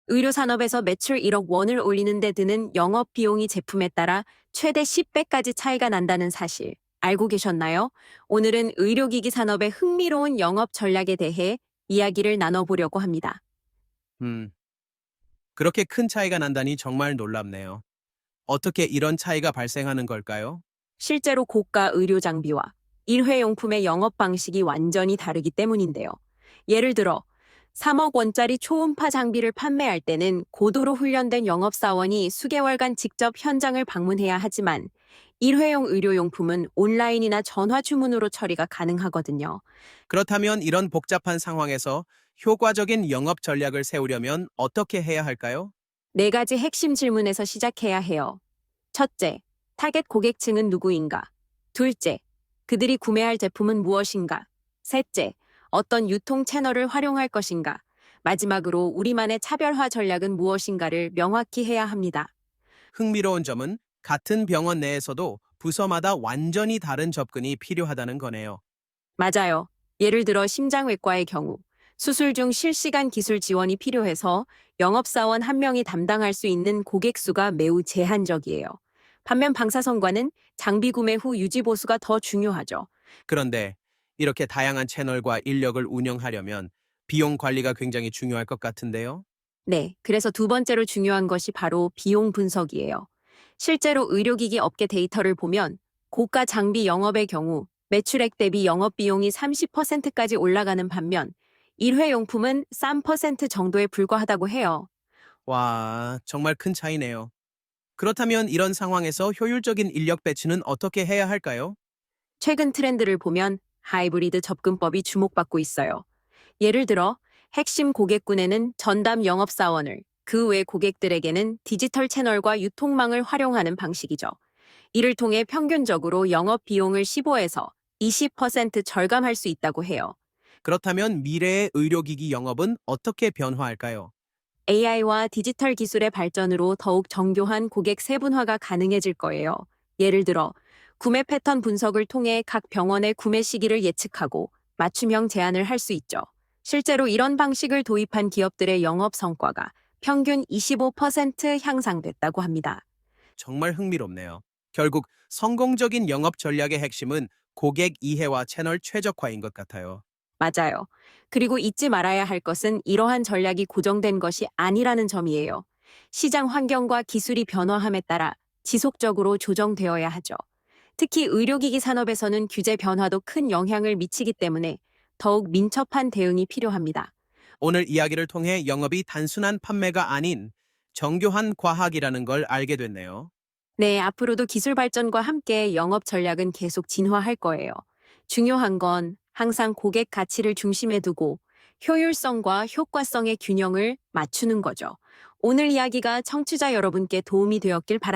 의료산업에서 매출 1억 원을 올리는 데 드는 영업 비용이 제품에 따라 최대 10배까지 차이가 난다는 사실 알고 계셨나요? 오늘은 의료기기 산업의 흥미로운 영업 전략에 대해 이야기를 나눠보려고 합니다. 음, 그렇게 큰 차이가 난다니 정말 놀랍네요. 어떻게 이런 차이가 발생하는 걸까요? 실제로 고가 의료 장비와 일회용품의 영업 방식이 완전히 다르기 때문인데요. 예를 들어 3억 원짜리 초음파 장비를 판매할 때는 고도로 훈련된 영업사원이 수개월간 직접 현장을 방문해야 하지만 일회용 의료용품은 온라인이나 전화 주문으로 처리가 가능하거든요. 그렇다면 이런 복잡한 상황에서 효과적인 영업 전략을 세우려면 어떻게 해야 할까요? 네 가지 핵심 질문에서 시작해야 해요. 첫째, 타겟 고객층은 누구인가? 둘째, 그들이 구매할 제품은 무엇인가? 셋째, 어떤 유통 채널을 활용할 것인가? 마지막으로 우리만의 차별화 전략은 무엇인가를 명확히 해야 합니다. 흥미로운 점은 같은 병원 내에서도 부서마다 완전히 다른 접근이 필요하다는 거네요. 맞아요. 예를 들어 심장외과의 경우 수술 중 실시간 기술 지원이 필요해서 영업사원 한 명이 담당할 수 있는 고객 수가 매우 제한적이에요. 반면 방사선과는 장비 구매 후 유지 보수가 더 중요하죠. 그런데 이렇게 다양한 채널과 인력을 운영하려면 비용 관리가 굉장히 중요할 것 같은데요. 네, 그래서 두 번째로 중요한 것이 바로 비용 분석이에요. 실제로 의료기기 업계 데이터를 보면 고가 장비 영업의 경우 매출액 대비 영업비용이 30%까지 올라가는 반면 일회용품은 3% 정도에 불과하다고 해요. 와, 정말 큰 차이네요. 그렇다면 이런 상황에서 효율적인 인력 배치는 어떻게 해야 할까요? 최근 트렌드를 보면 하이브리드 접근법이 주목받고 있어요. 예를 들어 핵심 고객군에는 전담 영업사원을, 그 외 고객들에게는 디지털 채널과 유통망을 활용하는 방식이죠. 이를 통해 평균적으로 영업 비용을 15에서 20% 절감할 수 있다고 해요. 그렇다면 미래의 의료기기 영업은 어떻게 변화할까요? AI와 디지털 기술의 발전으로 더욱 정교한 고객 세분화가 가능해질 거예요. 예를 들어, 구매 패턴 분석을 통해 각 병원의 구매 시기를 예측하고 맞춤형 제안을 할 수 있죠. 실제로 이런 방식을 도입한 기업들의 영업 성과가 평균 25% 향상됐다고 합니다. 정말 흥미롭네요. 결국 성공적인 영업 전략의 핵심은 고객 이해와 채널 최적화인 것 같아요. 맞아요. 그리고 잊지 말아야 할 것은 이러한 전략이 고정된 것이 아니라는 점이에요. 시장 환경과 기술이 변화함에 따라 지속적으로 조정되어야 하죠. 특히 의료기기 산업에서는 규제 변화도 큰 영향을 미치기 때문에 더욱 민첩한 대응이 필요합니다. 오늘 이야기를 통해 영업이 단순한 판매가 아닌 정교한 과학이라는 걸 알게 됐네요. 네, 앞으로도 기술 발전과 함께 영업 전략은 계속 진화할 거예요. 중요한 건 항상 고객 가치를 중심에 두고 효율성과 효과성의 균형을 맞추는 거죠. 오늘 이야기가 청취자 여러분께 도움이 되었길 바랍니다.